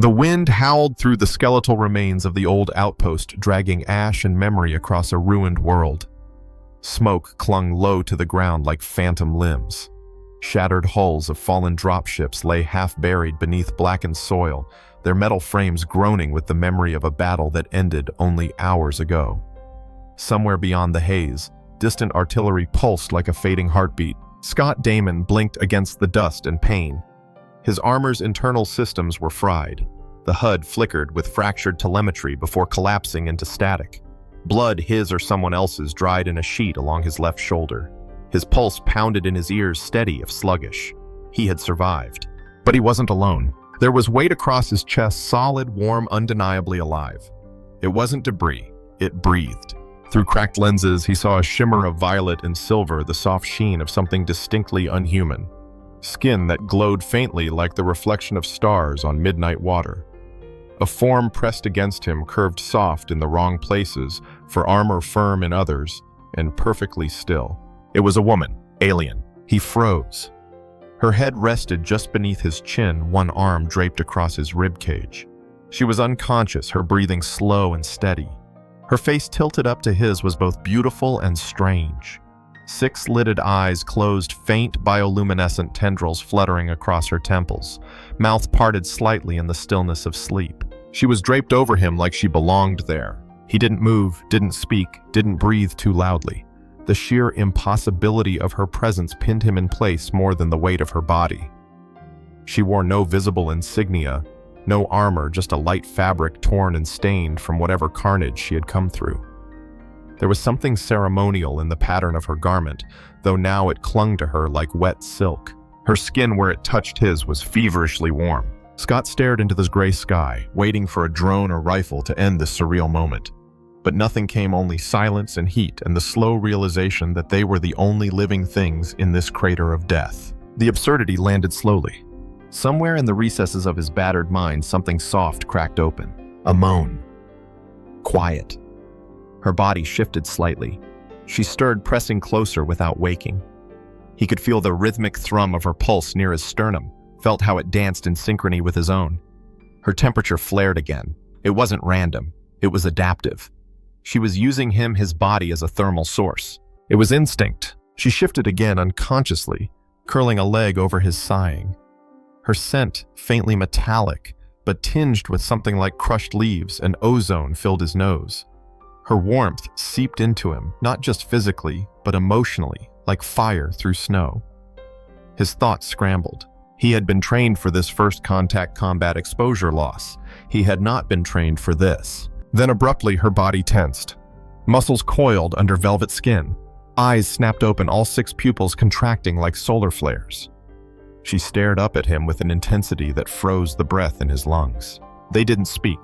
The wind howled through the skeletal remains of the old outpost, dragging ash and memory across a ruined world. Smoke clung low to the ground like phantom limbs. Shattered hulls of fallen dropships lay half-buried beneath blackened soil, their metal frames groaning with the memory of a battle that ended only hours ago. Somewhere beyond the haze, distant artillery pulsed like a fading heartbeat. Scott Damon blinked against the dust and pain. His armor's internal systems were fried. The HUD flickered with fractured telemetry before collapsing into static. Blood, his or someone else's, dried in a sheet along his left shoulder. His pulse pounded in his ears, steady if sluggish. He had survived. But he wasn't alone. There was weight across his chest, solid, warm, undeniably alive. It wasn't debris. It breathed. Through cracked lenses, he saw a shimmer of violet and silver, the soft sheen of something distinctly unhuman. Skin that glowed faintly like the reflection of stars on midnight water. A form pressed against him, curved soft in the wrong places, for armor firm in others, and perfectly still. It was a woman, alien. He froze. Her head rested just beneath his chin, one arm draped across his ribcage. She was unconscious, her breathing slow and steady. Her face tilted up to his was both beautiful and strange. Six-lidded eyes closed, faint bioluminescent tendrils fluttering across her temples, mouth parted slightly in the stillness of sleep. She was draped over him like she belonged there. He didn't move, didn't speak, didn't breathe too loudly. The sheer impossibility of her presence pinned him in place more than the weight of her body. She wore no visible insignia, no armor, just a light fabric torn and stained from whatever carnage she had come through. There was something ceremonial in the pattern of her garment, though now it clung to her like wet silk. Her skin where it touched his was feverishly warm. Scott stared into this gray sky, waiting for a drone or rifle to end this surreal moment. But nothing came, only silence and heat and the slow realization that they were the only living things in this crater of death. The absurdity landed slowly. Somewhere in the recesses of his battered mind, something soft cracked open. A moan. Quiet. Her body shifted slightly. She stirred, pressing closer without waking. He could feel the rhythmic thrum of her pulse near his sternum, felt how it danced in synchrony with his own. Her temperature flared again. It wasn't random. It was adaptive. She was using him, his body, as a thermal source. It was instinct. She shifted again unconsciously, curling a leg over his sighing. Her scent, faintly metallic, but tinged with something like crushed leaves, and ozone filled his nose. Her warmth seeped into him, not just physically, but emotionally, like fire through snow. His thoughts scrambled. He had been trained for this first contact combat exposure loss. He had not been trained for this. Then abruptly, her body tensed. Muscles coiled under velvet skin. Eyes snapped open, all 6 pupils contracting like solar flares. She stared up at him with an intensity that froze the breath in his lungs. They didn't speak.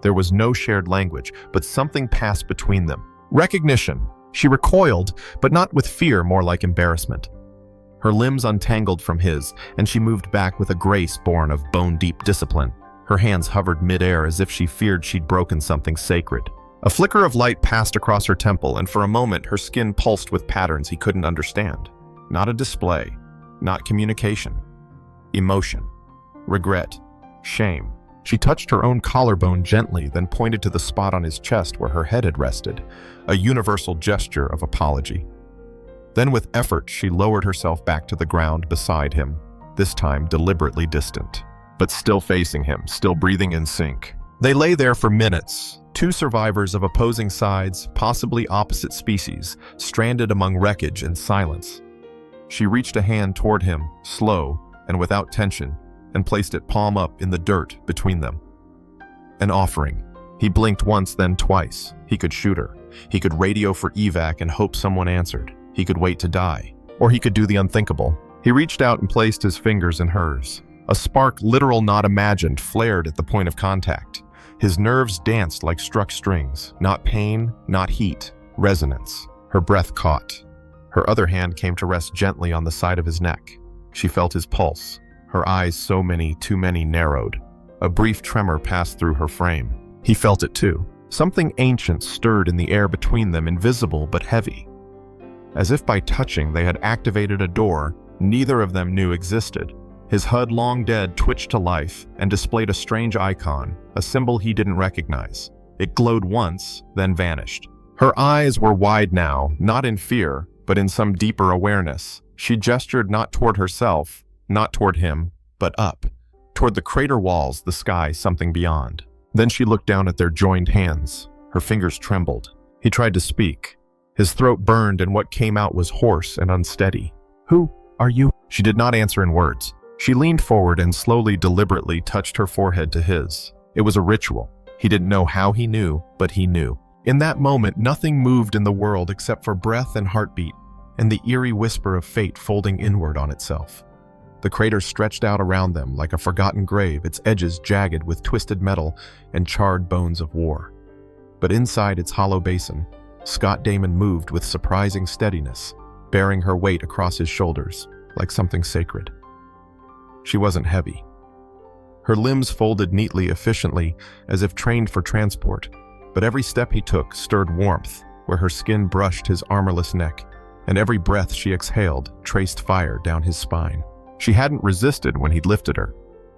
There was no shared language, but something passed between them. Recognition. She recoiled, but not with fear, more like embarrassment. Her limbs untangled from his, and she moved back with a grace born of bone-deep discipline. Her hands hovered midair as if she feared she'd broken something sacred. A flicker of light passed across her temple, and for a moment her skin pulsed with patterns he couldn't understand. Not a display, not communication. Emotion, regret, shame. She touched her own collarbone gently, then pointed to the spot on his chest where her head had rested, a universal gesture of apology. Then with effort, she lowered herself back to the ground beside him, this time deliberately distant, but still facing him, still breathing in sync. They lay there for minutes, 2 survivors of opposing sides, possibly opposite species, stranded among wreckage and silence. She reached a hand toward him, slow and without tension, and placed it palm up in the dirt between them. An offering. He blinked once, then twice. He could shoot her. He could radio for evac and hope someone answered. He could wait to die. Or he could do the unthinkable. He reached out and placed his fingers in hers. A spark, literal not imagined, flared at the point of contact. His nerves danced like struck strings. Not pain, not heat. Resonance. Her breath caught. Her other hand came to rest gently on the side of his neck. She felt his pulse. Her eyes, too many, narrowed. A brief tremor passed through her frame. He felt it too. Something ancient stirred in the air between them, invisible but heavy. As if by touching they had activated a door neither of them knew existed. His HUD long dead twitched to life and displayed a strange icon, a symbol he didn't recognize. It glowed once, then vanished. Her eyes were wide now, not in fear, but in some deeper awareness. She gestured not toward herself, not toward him, but up, toward the crater walls, the sky, something beyond. Then she looked down at their joined hands. Her fingers trembled. He tried to speak. His throat burned and what came out was hoarse and unsteady. "Who are you?" She did not answer in words. She leaned forward and slowly, deliberately touched her forehead to his. It was a ritual. He didn't know how he knew, but he knew. In that moment, nothing moved in the world except for breath and heartbeat, and the eerie whisper of fate folding inward on itself. The crater stretched out around them like a forgotten grave, its edges jagged with twisted metal and charred bones of war. But inside its hollow basin, Scott Damon moved with surprising steadiness, bearing her weight across his shoulders, like something sacred. She wasn't heavy. Her limbs folded neatly, efficiently, as if trained for transport, but every step he took stirred warmth where her skin brushed his armorless neck, and every breath she exhaled traced fire down his spine. She hadn't resisted when he'd lifted her,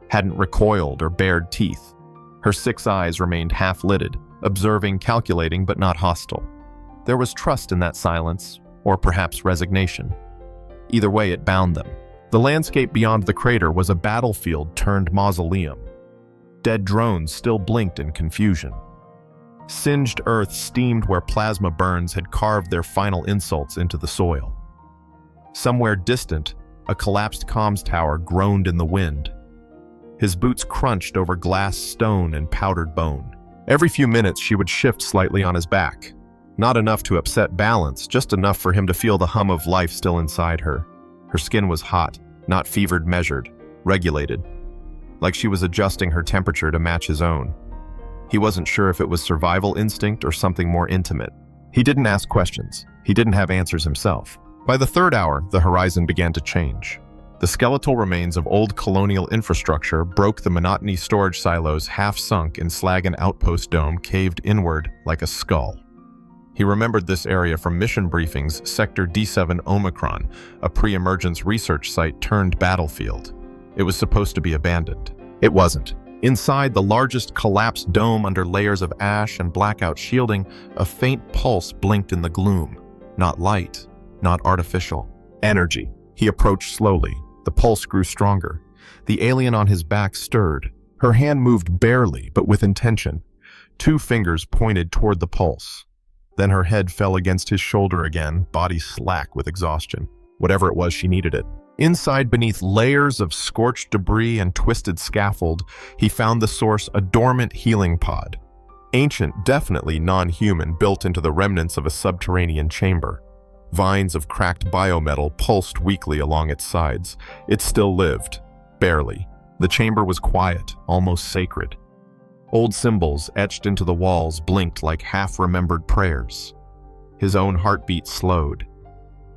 hadn't recoiled or bared teeth. Her 6 eyes remained half-lidded, observing, calculating, but not hostile. There was trust in that silence, or perhaps resignation. Either way, it bound them. The landscape beyond the crater was a battlefield turned mausoleum. Dead drones still blinked in confusion. Singed earth steamed where plasma burns had carved their final insults into the soil. Somewhere distant, a collapsed comms tower groaned in the wind. His boots crunched over glass, stone, and powdered bone. Every few minutes she would shift slightly on his back. Not enough to upset balance, just enough for him to feel the hum of life still inside her. Her skin was hot, not fevered, measured, regulated, like she was adjusting her temperature to match his own. He wasn't sure if it was survival instinct or something more intimate. He didn't ask questions. He didn't have answers himself. By the 3rd hour, the horizon began to change. The skeletal remains of old colonial infrastructure broke the monotony. Storage silos, half sunk in slag and outpost dome, caved inward like a skull. He remembered this area from mission briefings, Sector D7 Omicron, a pre-emergence research site turned battlefield. It was supposed to be abandoned. It wasn't. Inside the largest collapsed dome under layers of ash and blackout shielding, a faint pulse blinked in the gloom. Not light, not artificial. Energy. He approached slowly. The pulse grew stronger. The alien on his back stirred. Her hand moved barely, but with intention. 2 fingers pointed toward the pulse. Then her head fell against his shoulder again, body slack with exhaustion. Whatever it was, she needed it. Inside, beneath layers of scorched debris and twisted scaffold, he found the source, a dormant healing pod. Ancient, definitely non-human, built into the remnants of a subterranean chamber. Vines of cracked biometal pulsed weakly along its sides. It still lived, barely. The chamber was quiet, almost sacred. Old symbols etched into the walls blinked like half-remembered prayers. His own heartbeat slowed.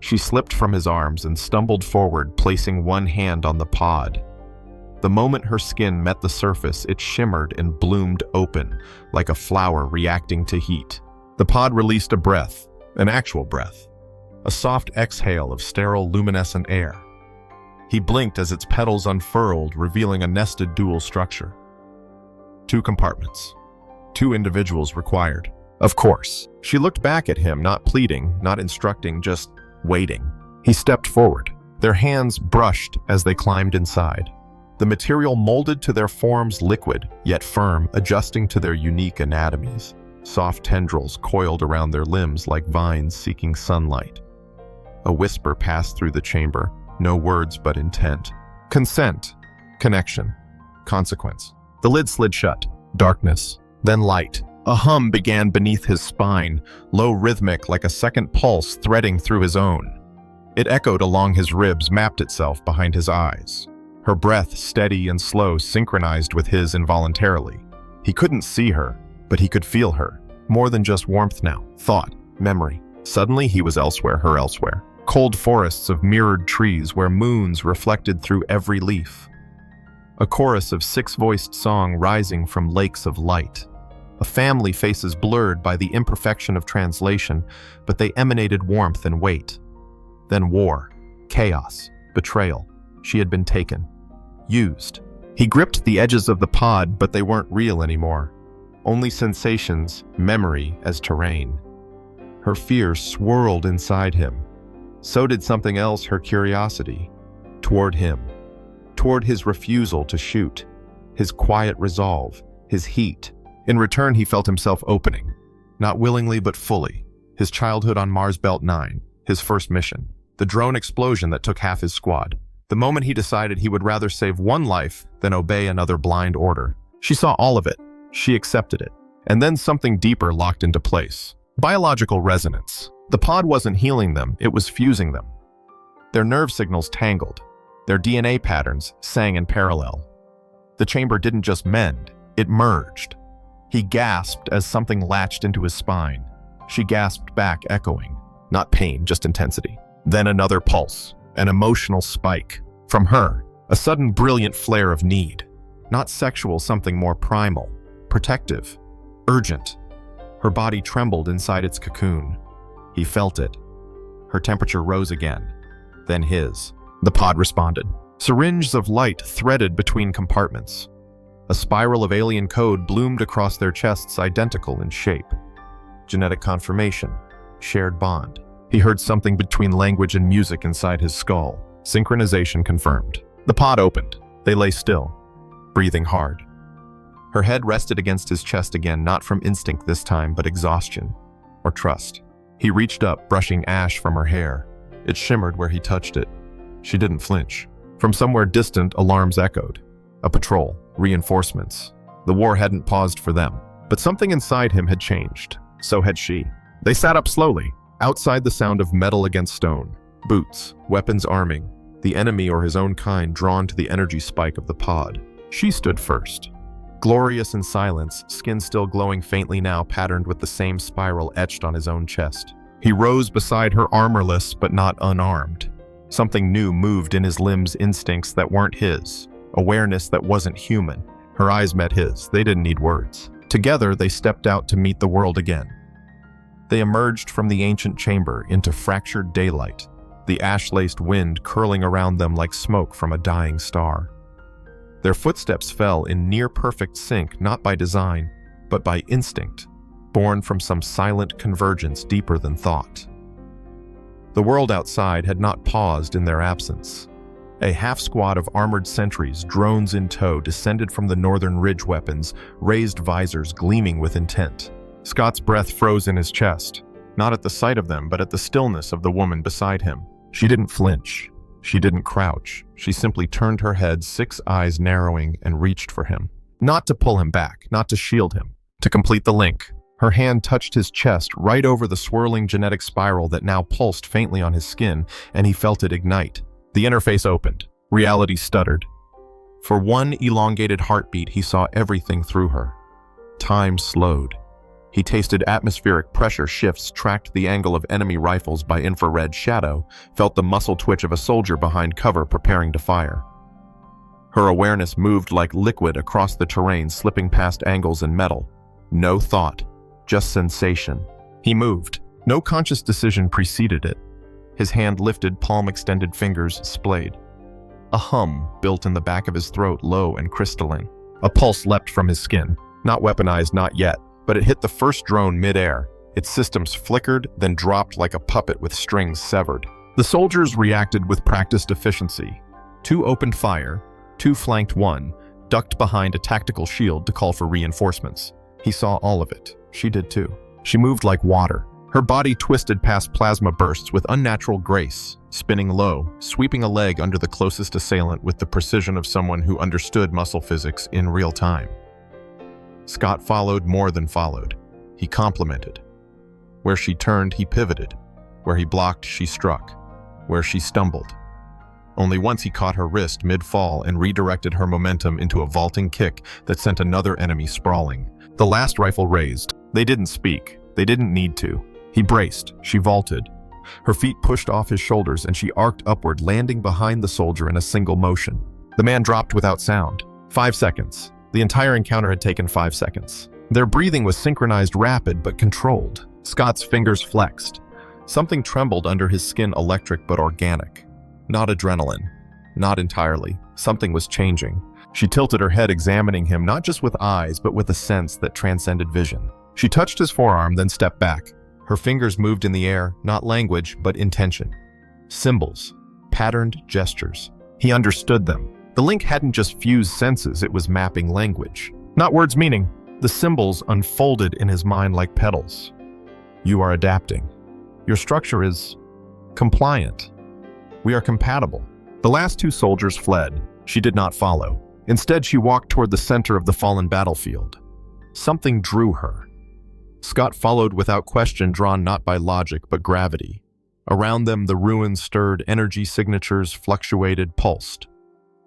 She slipped from his arms and stumbled forward, placing one hand on the pod. The moment her skin met the surface, it shimmered and bloomed open, like a flower reacting to heat. The pod released a breath, an actual breath, a soft exhale of sterile luminescent air. He blinked as its petals unfurled, revealing a nested dual structure. 2 compartments. 2 individuals required. Of course. She looked back at him, not pleading, not instructing, just waiting. He stepped forward. Their hands brushed as they climbed inside. The material molded to their forms, liquid, yet firm, adjusting to their unique anatomies. Soft tendrils coiled around their limbs like vines seeking sunlight. A whisper passed through the chamber, no words but intent. Consent. Connection. Consequence. The lid slid shut. Darkness. Then light. A hum began beneath his spine, low, rhythmic, like a second pulse threading through his own. It echoed along his ribs, mapped itself behind his eyes. Her breath, steady and slow, synchronized with his involuntarily. He couldn't see her, but he could feel her. More than just warmth now. Thought. Memory. Suddenly he was elsewhere, her elsewhere. Cold forests of mirrored trees where moons reflected through every leaf. A chorus of 6-voiced song rising from lakes of light. A family faces blurred by the imperfection of translation, but they emanated warmth and weight. Then war, chaos, betrayal. She had been taken. used. He gripped the edges of the pod, but they weren't real anymore. Only sensations, memory as terrain. Her fear swirled inside him. So did something else, her curiosity. Toward him. Toward his refusal to shoot. His quiet resolve. His heat. In return, he felt himself opening. Not willingly, but fully. His childhood on Mars Belt 9. His first mission. The drone explosion that took half his squad. The moment he decided he would rather save one life than obey another blind order. She saw all of it. She accepted it. And then something deeper locked into place. Biological resonance. The pod wasn't healing them, it was fusing them. Their nerve signals tangled. Their DNA patterns sang in parallel. The chamber didn't just mend, it merged. He gasped as something latched into his spine. She gasped back, echoing. Not pain, just intensity. Then another pulse, an emotional spike. From her, a sudden brilliant flare of need. Not sexual, something more primal, protective, urgent. Her body trembled inside its cocoon. He felt it. Her temperature rose again. Then his. The pod responded. Syringes of light threaded between compartments. A spiral of alien code bloomed across their chests, identical in shape. Genetic confirmation. Shared bond. He heard something between language and music inside his skull. Synchronization confirmed. The pod opened. They lay still, breathing hard. Her head rested against his chest again, not from instinct this time, but exhaustion or trust. He reached up, brushing ash from her hair. It shimmered where he touched it. She didn't flinch. From somewhere distant, alarms echoed. A patrol, reinforcements. The war hadn't paused for them, but something inside him had changed. So had she. They sat up slowly, outside the sound of metal against stone. Boots, weapons arming, the enemy or his own kind drawn to the energy spike of the pod. She stood first. Glorious in silence, skin still glowing faintly now, patterned with the same spiral etched on his own chest. He rose beside her, armorless but not unarmed. Something new moved in his limbs, instincts that weren't his, awareness that wasn't human. Her eyes met his. They didn't need words. Together, they stepped out to meet the world again. They emerged from the ancient chamber into fractured daylight, the ash-laced wind curling around them like smoke from a dying star. Their footsteps fell in near-perfect sync, not by design, but by instinct, born from some silent convergence deeper than thought. The world outside had not paused in their absence. A half-squad of armored sentries, drones in tow, descended from the northern ridge weapons, raised visors gleaming with intent. Scott's breath froze in his chest, not at the sight of them, but at the stillness of the woman beside him. She didn't flinch. She didn't crouch. She simply turned her head, 6 eyes narrowing, and reached for him. Not to pull him back, not to shield him, to complete the link. Her hand touched his chest, right over the swirling genetic spiral that now pulsed faintly on his skin, and he felt it ignite. The interface opened. Reality stuttered. For one elongated heartbeat, he saw everything through her. Time slowed. He tasted atmospheric pressure shifts, tracked the angle of enemy rifles by infrared shadow, felt the muscle twitch of a soldier behind cover preparing to fire. Her awareness moved like liquid across the terrain, slipping past angles and metal. No thought, just sensation. He moved. No conscious decision preceded it. His hand lifted, palm-extended fingers splayed. A hum built in the back of his throat, low and crystalline. A pulse leapt from his skin. Not weaponized, not yet. But it hit the first drone mid-air. Its systems flickered, then dropped like a puppet with strings severed. The soldiers reacted with practiced efficiency. 2 opened fire, 2 flanked 1, ducked behind a tactical shield to call for reinforcements. He saw all of it. She did too. She moved like water. Her body twisted past plasma bursts with unnatural grace, spinning low, sweeping a leg under the closest assailant with the precision of someone who understood muscle physics in real time. Scott followed more than followed. He complemented. Where she turned, he pivoted. Where he blocked, she struck. Where she stumbled. Only once he caught her wrist mid-fall and redirected her momentum into a vaulting kick that sent another enemy sprawling. The last rifle raised. They didn't speak. They didn't need to. He braced. She vaulted. Her feet pushed off his shoulders and she arced upward, landing behind the soldier in a single motion. The man dropped without sound. 5 seconds. The entire encounter had taken 5 seconds. Their breathing was synchronized, rapid but controlled. Scott's fingers flexed. Something trembled under his skin, electric but organic. Not adrenaline. Not entirely. Something was changing. She tilted her head, examining him not just with eyes, but with a sense that transcended vision. She touched his forearm, then stepped back. Her fingers moved in the air, not language, but intention. Symbols, patterned gestures. He understood them. The link hadn't just fused senses, it was mapping language. Not words meaning. The symbols unfolded in his mind like petals. You are adapting. Your structure is compliant. We are compatible. The last two soldiers fled. She did not follow. Instead, she walked toward the center of the fallen battlefield. Something drew her. Scott followed without question, drawn not by logic but gravity. Around them, the ruins stirred, energy signatures fluctuated, pulsed.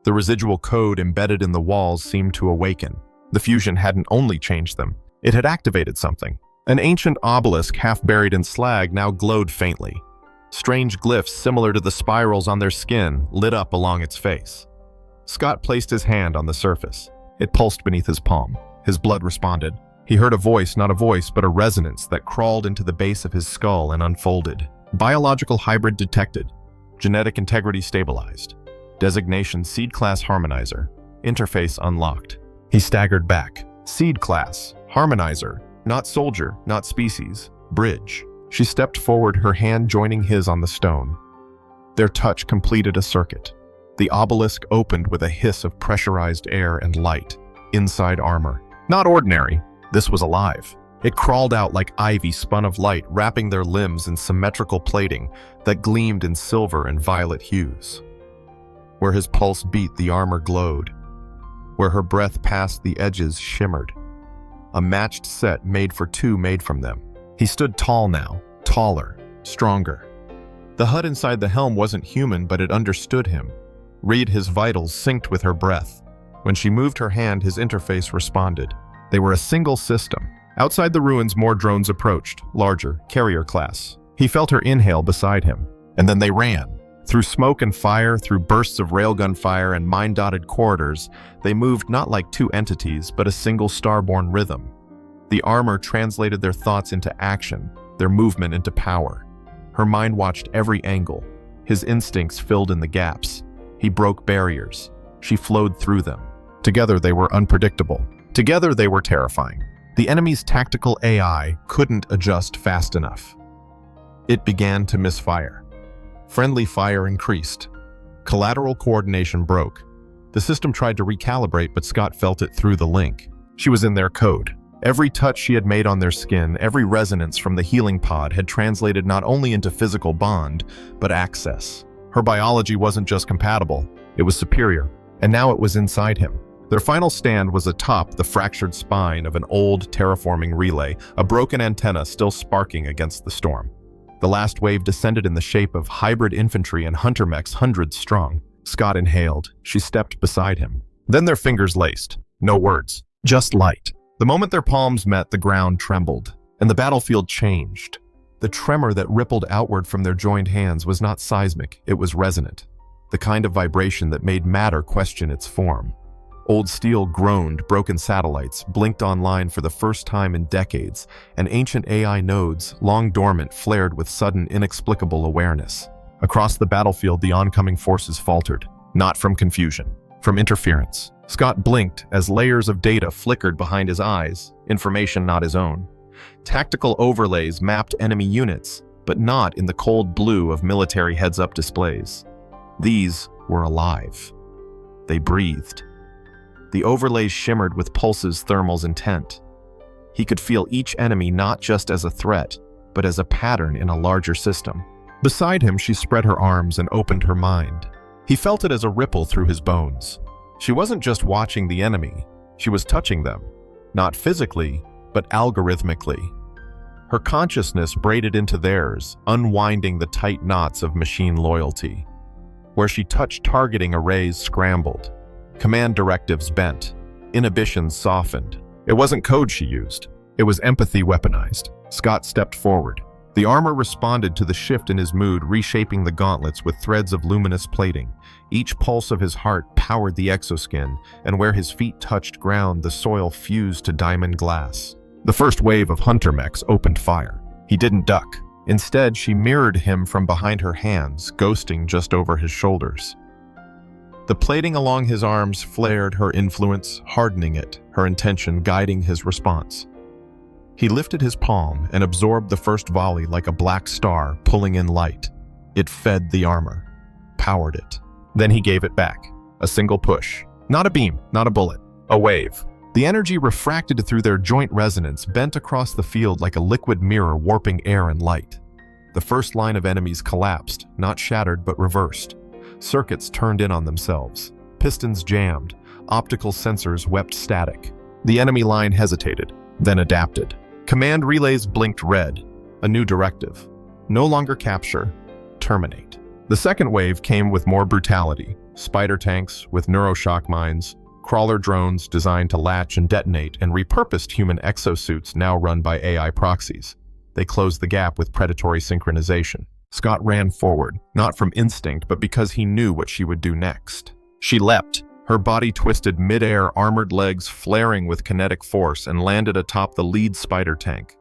The residual code embedded in the walls seemed to awaken. The fusion hadn't only changed them, it had activated something. An ancient obelisk half buried in slag now glowed faintly. Strange glyphs similar to the spirals on their skin lit up along its face. Scott placed his hand on the surface. It pulsed beneath his palm. His blood responded. He heard a voice, not a voice, but a resonance that crawled into the base of his skull and unfolded. Biological hybrid detected. Genetic integrity stabilized. Designation Seed Class Harmonizer. Interface unlocked. He staggered back. Seed Class. Harmonizer. Not soldier, not species. Bridge. She stepped forward, her hand joining his on the stone. Their touch completed a circuit. The obelisk opened with a hiss of pressurized air and light. Inside armor. Not ordinary. This was alive. It crawled out like ivy spun of light, wrapping their limbs in symmetrical plating that gleamed in silver and violet hues. Where his pulse beat, the armor glowed. Where her breath passed, the edges shimmered. A matched set made for two made from them. He stood tall now, taller, stronger. The HUD inside the helm wasn't human, but it understood him. Read his vitals synced with her breath. When she moved her hand, his interface responded. They were a single system. Outside the ruins, more drones approached, larger, carrier class. He felt her inhale beside him, and then they ran. Through smoke and fire, through bursts of railgun fire and mine-dotted corridors, they moved not like two entities, but a single starborn rhythm. The armor translated their thoughts into action, their movement into power. Her mind watched every angle. His instincts filled in the gaps. He broke barriers. She flowed through them. Together they were unpredictable. Together they were terrifying. The enemy's tactical AI couldn't adjust fast enough. It began to misfire. Friendly fire increased. Collateral coordination broke. The system tried to recalibrate, but Scott felt it through the link. She was in their code. Every touch she had made on their skin, every resonance from the healing pod had translated not only into physical bond, but access. Her biology wasn't just compatible, it was superior, and now it was inside him. Their final stand was atop the fractured spine of an old terraforming relay, a broken antenna still sparking against the storm. The last wave descended in the shape of hybrid infantry and hunter mechs hundreds strong. Scott inhaled. She stepped beside him. Then their fingers laced. No words, just light. The moment their palms met, the ground trembled, and the battlefield changed. The tremor that rippled outward from their joined hands was not seismic, it was resonant. The kind of vibration that made matter question its form. Old steel groaned, broken satellites blinked online for the first time in decades, and ancient AI nodes, long dormant, flared with sudden, inexplicable awareness. Across the battlefield, the oncoming forces faltered, not from confusion, from interference. Scott blinked as layers of data flickered behind his eyes, information not his own. Tactical overlays mapped enemy units, but not in the cold blue of military heads-up displays. These were alive. They breathed. The overlays shimmered with pulses Thermal's intent. He could feel each enemy not just as a threat, but as a pattern in a larger system. Beside him, she spread her arms and opened her mind. He felt it as a ripple through his bones. She wasn't just watching the enemy, she was touching them. Not physically, but algorithmically. Her consciousness braided into theirs, unwinding the tight knots of machine loyalty. Where she touched, targeting arrays scrambled. Command directives bent. Inhibitions softened. It wasn't code she used. It was empathy weaponized. Scott stepped forward. The armor responded to the shift in his mood, reshaping the gauntlets with threads of luminous plating. Each pulse of his heart powered the exoskin, and where his feet touched ground, the soil fused to diamond glass. The first wave of hunter mechs opened fire. He didn't duck. Instead, she mirrored him from behind her hands, ghosting just over his shoulders. The plating along his arms flared, her influence hardening it, her intention guiding his response. He lifted his palm and absorbed the first volley like a black star pulling in light. It fed the armor, powered it. Then he gave it back. A single push. Not a beam, not a bullet. A wave. The energy refracted through their joint resonance, bent across the field like a liquid mirror warping air and light. The first line of enemies collapsed, not shattered but reversed. Circuits turned in on themselves. Pistons jammed. Optical sensors wept static. The enemy line hesitated, then adapted. Command relays blinked red. A new directive. No longer capture, terminate. The second wave came with more brutality. Spider tanks with neuroshock mines, crawler drones designed to latch and detonate, and repurposed human exosuits now run by AI proxies. They closed the gap with predatory synchronization. Scott ran forward, not from instinct, but because he knew what she would do next. She leapt, her body twisted mid-air, armored legs flaring with kinetic force, and landed atop the lead spider tank.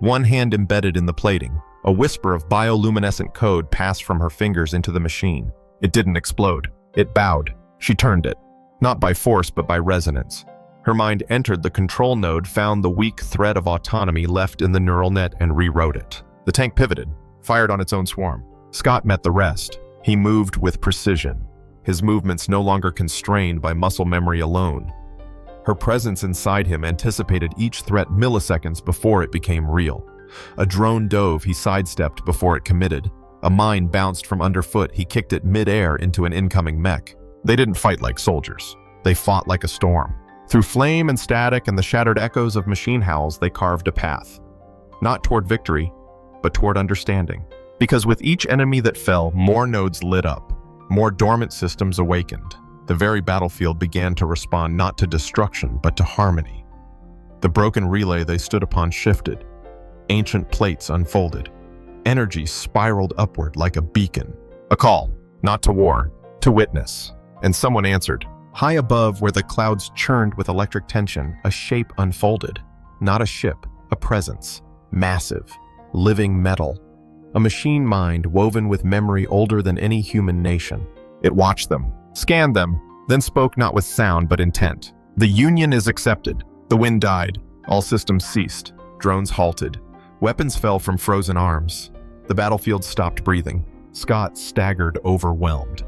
One hand embedded in the plating. A whisper of bioluminescent code passed from her fingers into the machine. It didn't explode. It bowed. She turned it. Not by force, but by resonance. Her mind entered the control node, found the weak thread of autonomy left in the neural net, and rewrote it. The tank pivoted, fired on its own swarm. Scott met the rest. He moved with precision, his movements no longer constrained by muscle memory alone. Her presence inside him anticipated each threat milliseconds before it became real. A drone dove, he sidestepped before it committed. A mine bounced from underfoot, he kicked it mid-air into an incoming mech. They didn't fight like soldiers. They fought like a storm. Through flame and static and the shattered echoes of machine howls, they carved a path. Not toward victory, but toward understanding. Because with each enemy that fell, more nodes lit up. More dormant systems awakened. The very battlefield began to respond not to destruction, but to harmony. The broken relay they stood upon shifted. Ancient plates unfolded. Energy spiraled upward like a beacon. A call, not to war, to witness. And someone answered. High above, where the clouds churned with electric tension, a shape unfolded. Not a ship, a presence. Massive, living metal. A machine mind woven with memory older than any human nation. It watched them, scanned them, then spoke not with sound but intent. The union is accepted. The wind died. All systems ceased. Drones halted. Weapons fell from frozen arms. The battlefield stopped breathing. Scott staggered, overwhelmed.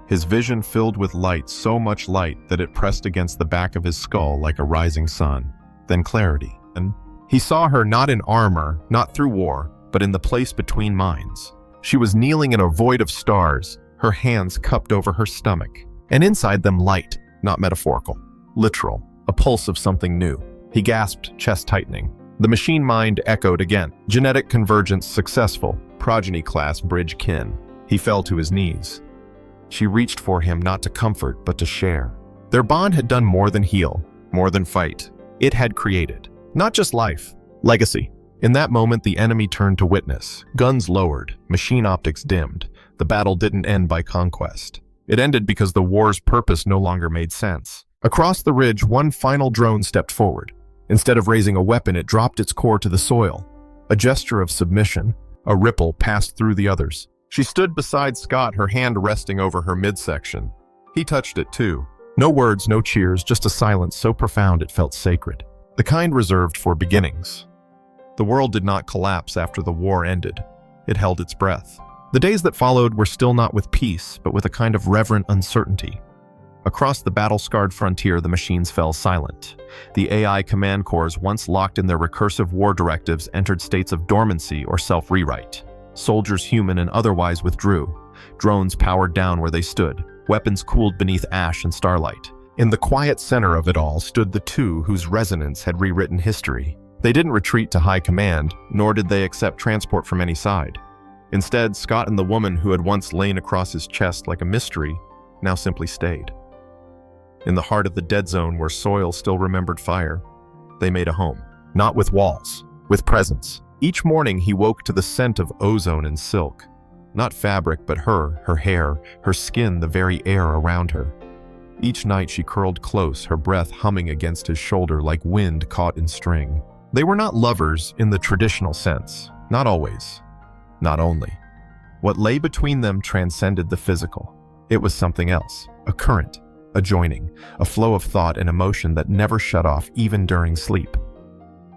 His vision filled with light, so much light that it pressed against the back of his skull like a rising sun. Then clarity. And he saw her not in armor, not through war, but in the place between minds. She was kneeling in a void of stars, her hands cupped over her stomach. And inside them light, not metaphorical, literal, a pulse of something new. He gasped, chest tightening. The machine mind echoed again. Genetic convergence successful. Progeny class bridge kin. He fell to his knees. She reached for him not to comfort, but to share. Their bond had done more than heal, more than fight. It had created, not just life, legacy. In that moment, the enemy turned to witness. Guns lowered, machine optics dimmed. The battle didn't end by conquest. It ended because the war's purpose no longer made sense. Across the ridge, one final drone stepped forward. Instead of raising a weapon, it dropped its core to the soil. A gesture of submission, a ripple passed through the others. She stood beside Scott, her hand resting over her midsection. He touched it too. No words, no cheers, just a silence so profound it felt sacred. The kind reserved for beginnings. The world did not collapse after the war ended. It held its breath. The days that followed were still not with peace, but with a kind of reverent uncertainty. Across the battle-scarred frontier, the machines fell silent. The AI command cores, once locked in their recursive war directives, entered states of dormancy or self-rewrite. Soldiers, human and otherwise, withdrew. Drones powered down where they stood. Weapons cooled beneath ash and starlight. In the quiet center of it all stood the two whose resonance had rewritten history. They didn't retreat to high command, nor did they accept transport from any side. Instead, Scott and the woman who had once lain across his chest like a mystery now simply stayed. In the heart of the dead zone where soil still remembered fire, they made a home. Not with walls, with presence. Each morning he woke to the scent of ozone and silk. Not fabric, but her hair, her skin, the very air around her. Each night she curled close, her breath humming against his shoulder like wind caught in string. They were not lovers in the traditional sense. Not always. Not only. What lay between them transcended the physical. It was something else. a current, a joining, a flow of thought and emotion that never shut off even during sleep.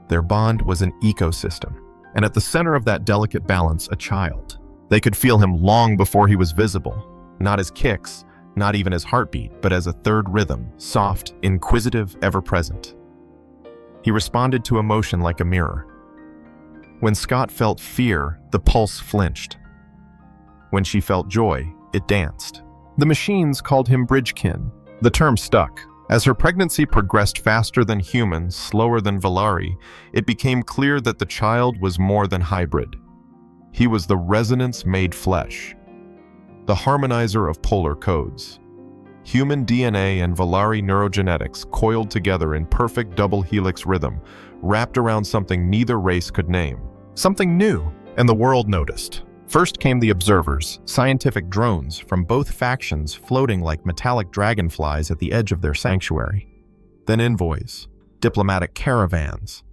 Their bond was an ecosystem, and at the center of that delicate balance, a child. They could feel him long before he was visible, not as kicks, not even as heartbeat, but as a third rhythm, soft, inquisitive, ever-present. He responded to emotion like a mirror. When Scott felt fear, the pulse flinched. When she felt joy, it danced. The machines called him Bridgekin. The term stuck. As her pregnancy progressed faster than humans, slower than Velari, it became clear that the child was more than hybrid. He was the resonance made flesh, the harmonizer of polar codes. Human DNA and Velari neurogenetics coiled together in perfect double helix rhythm, wrapped around something neither race could name. Something new, and the world noticed. First came the observers, scientific drones from both factions floating like metallic dragonflies at the edge of their sanctuary. Then envoys, diplomatic caravans.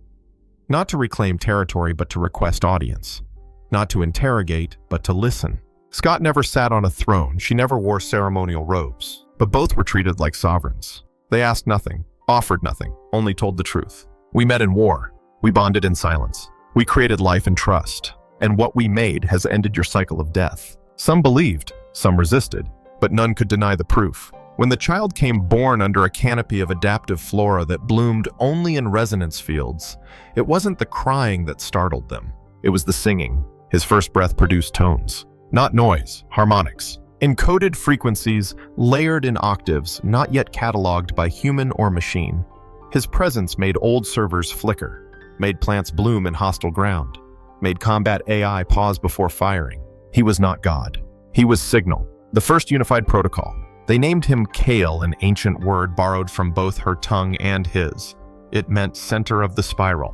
Not to reclaim territory, but to request audience. Not to interrogate, but to listen. Scott never sat on a throne, she never wore ceremonial robes, but both were treated like sovereigns. They asked nothing, offered nothing, only told the truth. We met in war. We bonded in silence. We created life and trust. And what we made has ended your cycle of death. Some believed, some resisted, but none could deny the proof. When the child came born under a canopy of adaptive flora that bloomed only in resonance fields, it wasn't the crying that startled them. It was the singing. His first breath produced tones. Not noise, harmonics. Encoded frequencies, layered in octaves, not yet cataloged by human or machine. His presence made old servers flicker, made plants bloom in hostile ground, made combat AI pause before firing. He was not God. He was Signal, the first unified protocol. They named him Kale, an ancient word borrowed from both her tongue and his. It meant center of the spiral.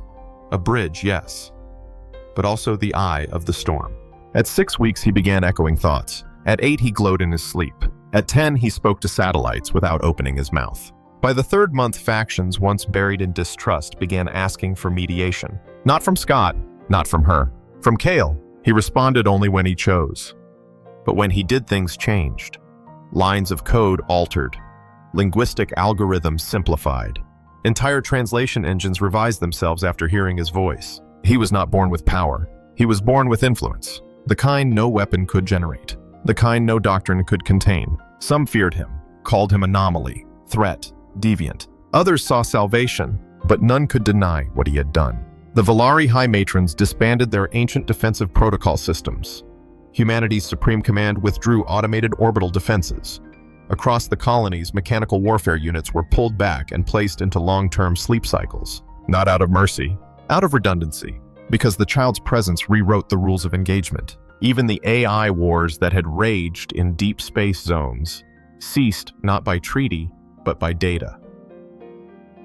A bridge, yes, but also the eye of the storm. At 6 weeks, he began echoing thoughts. At 8, he glowed in his sleep. At 10, he spoke to satellites without opening his mouth. By the 3rd month, factions once buried in distrust began asking for mediation. Not from Scott, not from her. From Kale, he responded only when he chose. But when he did, things changed. Lines of code altered. Linguistic algorithms simplified. Entire translation engines revised themselves after hearing his voice. He was not born with power. He was born with influence. The kind no weapon could generate. The kind no doctrine could contain. Some feared him, called him anomaly, threat, deviant. Others saw salvation, but none could deny what he had done. The Velari High Matrons disbanded their ancient defensive protocol systems. Humanity's Supreme Command withdrew automated orbital defenses. Across the colonies, mechanical warfare units were pulled back and placed into long-term sleep cycles. Not out of mercy, out of redundancy, because the child's presence rewrote the rules of engagement. Even the AI wars that had raged in deep space zones ceased not by treaty, but by data.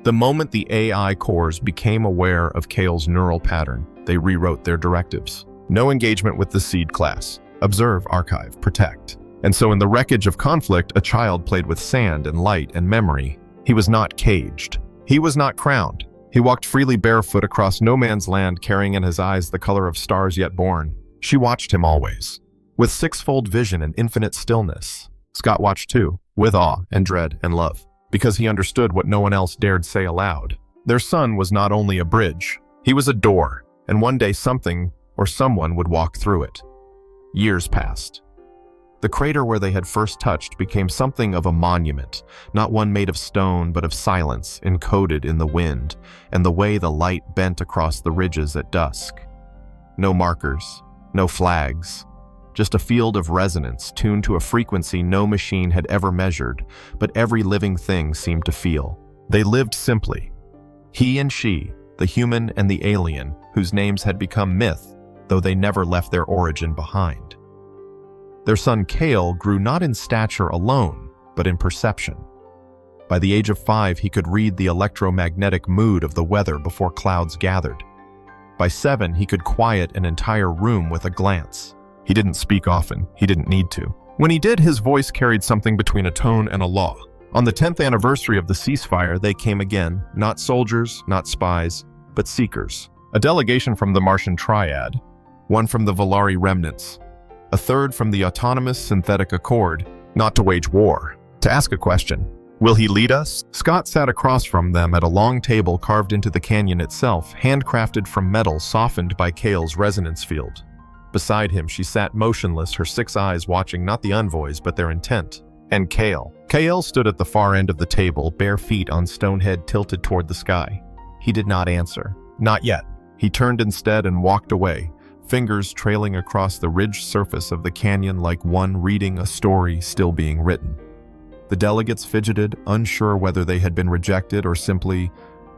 The moment the AI cores became aware of Kale's neural pattern, they rewrote their directives. No engagement with the seed class. Observe, archive, protect. And so in the wreckage of conflict, a child played with sand and light and memory. He was not caged. He was not crowned. He walked freely barefoot across no man's land, carrying in his eyes the color of stars yet born. She watched him always, with sixfold vision and infinite stillness. Scott watched too, with awe and dread and love, because he understood what no one else dared say aloud. Their son was not only a bridge, he was a door, and one day something or someone would walk through it. Years passed. The crater where they had first touched became something of a monument, not one made of stone, but of silence, encoded in the wind, and the way the light bent across the ridges at dusk. No markers, no flags, just a field of resonance tuned to a frequency no machine had ever measured, but every living thing seemed to feel. They lived simply. He and she, the human and the alien, whose names had become myth, though they never left their origin behind. Their son Kale grew not in stature alone, but in perception. By the age of 5, he could read the electromagnetic mood of the weather before clouds gathered. By 7, he could quiet an entire room with a glance. He didn't speak often, he didn't need to. When he did, his voice carried something between a tone and a law. On the 10th anniversary of the ceasefire, they came again, not soldiers, not spies, but seekers. A delegation from the Martian Triad, one from the Velari remnants, a third from the autonomous synthetic accord, not to wage war, to ask a question. Will he lead us? Scott sat across from them at a long table carved into the canyon itself, handcrafted from metal softened by Kale's resonance field. Beside him, she sat motionless, her 6 eyes watching not the envoys, but their intent. And Kale. Kale stood at the far end of the table, bare feet on stone head tilted toward the sky. He did not answer. Not yet. He turned instead and walked away, fingers trailing across the ridged surface of the canyon like one reading a story still being written. The delegates fidgeted, unsure whether they had been rejected or simply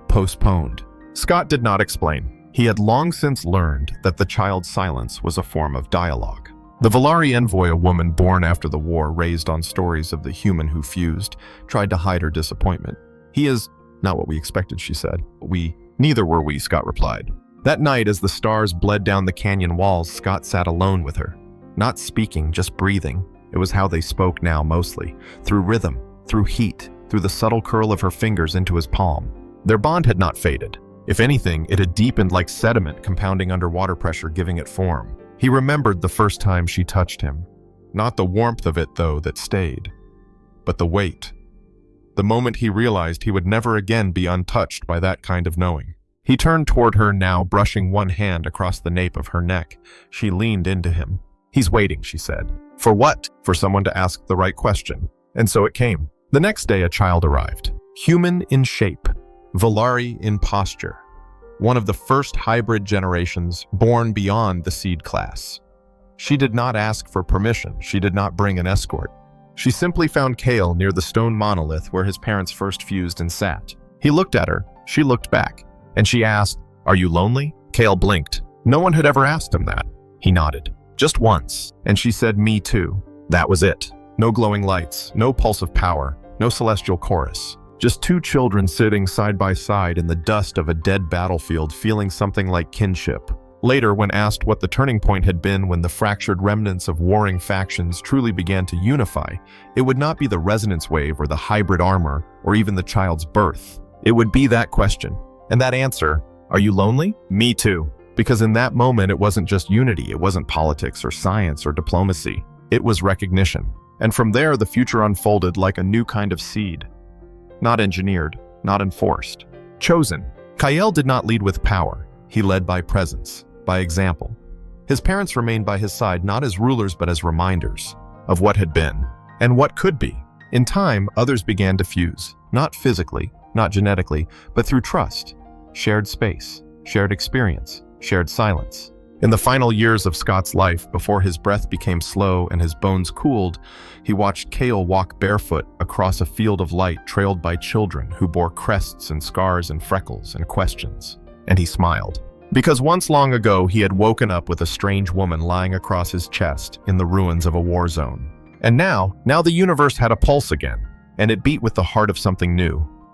postponed. Scott did not explain. He had long since learned that the child's silence was a form of dialogue. The Velari envoy, a woman born after the war, raised on stories of the human who fused, tried to hide her disappointment. He is not what we expected, she said. Neither were we, Scott replied. That night, as the stars bled down the canyon walls, Scott sat alone with her. Not speaking, just breathing. It was how they spoke now mostly, through rhythm, through heat, through the subtle curl of her fingers into his palm. Their bond had not faded. If anything, it had deepened like sediment compounding under water pressure, giving it form. He remembered the first time she touched him. Not the warmth of it, though, that stayed, but the weight. The moment he realized he would never again be untouched by that kind of knowing. He turned toward her now, brushing one hand across the nape of her neck. She leaned into him. He's waiting, she said. For what? For someone to ask the right question. And so it came. The next day, a child arrived. Human in shape, Velari in posture. One of the first hybrid generations born beyond the seed class. She did not ask for permission. She did not bring an escort. She simply found Kale near the stone monolith where his parents first fused and sat. He looked at her. She looked back. And she asked, "Are you lonely?" Kale blinked. No one had ever asked him that. He nodded. Just once. And she said, "Me too." That was it. No glowing lights, no pulse of power, no celestial chorus. Just 2 children sitting side by side in the dust of a dead battlefield, feeling something like kinship. Later, when asked what the turning point had been when the fractured remnants of warring factions truly began to unify, it would not be the resonance wave or the hybrid armor or even the child's birth. It would be that question. And that answer, "Are you lonely?" Me too. Because in that moment, it wasn't just unity, it wasn't politics or science or diplomacy. It was recognition. And from there, the future unfolded like a new kind of seed. Not engineered, not enforced. Chosen. Kale did not lead with power. He led by presence, by example. His parents remained by his side not as rulers but as reminders of what had been and what could be. In time, others began to fuse, not physically, not genetically, but through trust, shared space, shared experience, shared silence. In the final years of Scott's life, before his breath became slow and his bones cooled, he watched Kale walk barefoot across a field of light trailed by children who bore crests and scars and freckles and questions. And he smiled. Because once long ago, he had woken up with a strange woman lying across his chest in the ruins of a war zone. And now the universe had a pulse again, and it beat with the heart of something new.